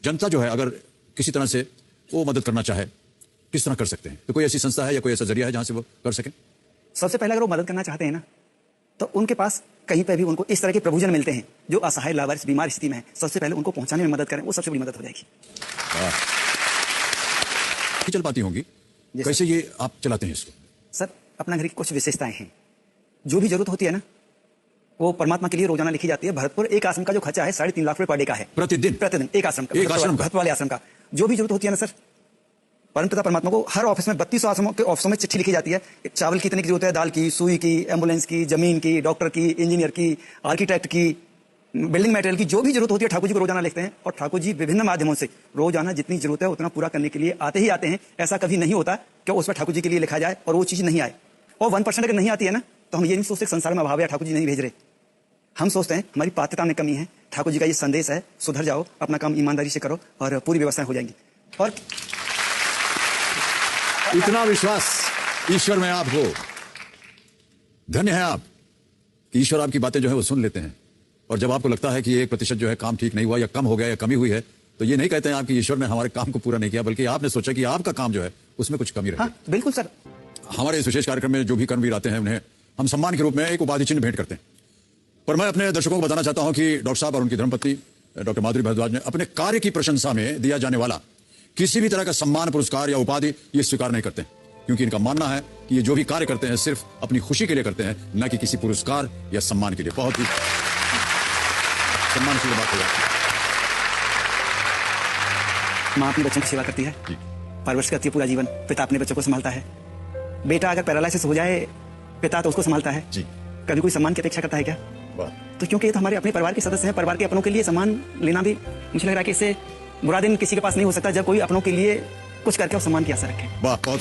जनता जो है अगर किसी तरह से वो मदद करना चाहे, किस तरह कर सकते हैं? तो कोई ऐसी संस्था है या कोई ऐसा जरिया है जहां से वो कर सकें? सबसे पहले अगर वो मदद करना चाहते हैं ना, तो उनके पास कहीं पर भी उनको इस तरह के प्रभुजन मिलते हैं जो असहाय, लावारिस, बीमार स्थिति में है, सबसे पहले उनको पहुंचाने में मदद करें, वो सबसे बड़ी मदद हो जाएगी। चल पाती होंगी, कैसे ये आप चलाते हैं इसको? सर, अपना घर की कुछ विशेषताएं हैं। जो भी जरूरत होती है ना, वो परमात्मा के लिए रोजाना लिखी जाती है। भरतपुर एक आश्रम का जो खर्चा है 3.5 लाख रुपए पर डे का है। प्रतिदिन एक आश्रम का, भरतपुर वाले आश्रम का जो भी जरूरत होती है ना सर, परम पिता परमात्मा को हर ऑफिस में 32 आश्रमों के ऑफिसों में चिट्ठी लिखी जाती है। चावल की इतनी की जरूरत है, दाल की, सुई की, एम्बुलेंस की, जमीन की, डॉक्टर की, इंजीनियर की, आर्किटेक्ट की, बिल्डिंग मटेरियल की, जो भी जरूरत होती है ठाकुर जी को रोजाना लिखते हैं। और ठाकुर जी विभिन्न माध्यमों से रोजाना जितनी जरूरत है उतना पूरा करने के लिए आते ही आते हैं। ऐसा कभी नहीं होता कि उस पर ठाकुर जी के लिए लिखा जाए और वो चीज नहीं आए। और 1% अगर नहीं आती है ना, तो हम ये नहीं सोचते संसार में अभाव है, ठाकुर जी नहीं भेज रहे। हम सोचते हैं हमारी पात्रता में कमी है, ठाकुर जी का ये संदेश है, सुधर जाओ, अपना काम ईमानदारी से करो और पूरी व्यवस्थाएं हो जाएंगी। और इतना विश्वास ईश्वर में आपको, धन्य है आप कि ईश्वर आपकी बातें जो है वो सुन लेते हैं। और जब आपको लगता है कि 1% जो है काम ठीक नहीं हुआ या कम हो गया या कमी हुई है, तो ये नहीं कहते हैं आप कि ईश्वर ने हमारे काम को पूरा नहीं किया, बल्कि आपने सोचा कि आपका काम जो है उसमें कुछ कमी रही। हाँ, बिल्कुल सर। हमारे इस विशेष कार्यक्रम में जो भी कर्मवीर आते हैं उन्हें हम सम्मान के रूप में एक उपाधि चिन्ह भेंट करते हैं। पर मैं अपने दर्शकों को बताना चाहता हूं कि डॉक्टर साहब और उनकी धर्मपत्नी डॉक्टर माधुरी भारद्वाज ने अपने कार्य की प्रशंसा में दिया जाने वाला किसी भी तरह का सम्मान, पुरस्कार या उपाधि ये स्वीकार नहीं करते, क्योंकि इनका मानना है कि ये जो भी कार्य करते हैं सिर्फ अपनी खुशी के लिए करते हैं, न कि किसी पुरस्कार या सम्मान के लिए। बहुत ही सम्मान की बात हो जाती है। माँ अपने बच्चों की सेवा करती है, परवरिश करती है पूरा जीवन। पिता अपने बच्चों को संभालता है। बेटा अगर पैरालिसिस हो जाए, पिता तो उसको संभालता है। कभी कोई सम्मान की अपेक्षा करता है क्या? तो क्योंकि ये तो हमारे अपने परिवार के सदस्य हैं, परिवार के अपनों के लिए सम्मान लेना भी मुझे लग रहा है कि इससे बुरा दिन किसी के पास नहीं हो सकता जब कोई अपनों के लिए कुछ करके और सम्मान की आशा रखे। वाह, बहुत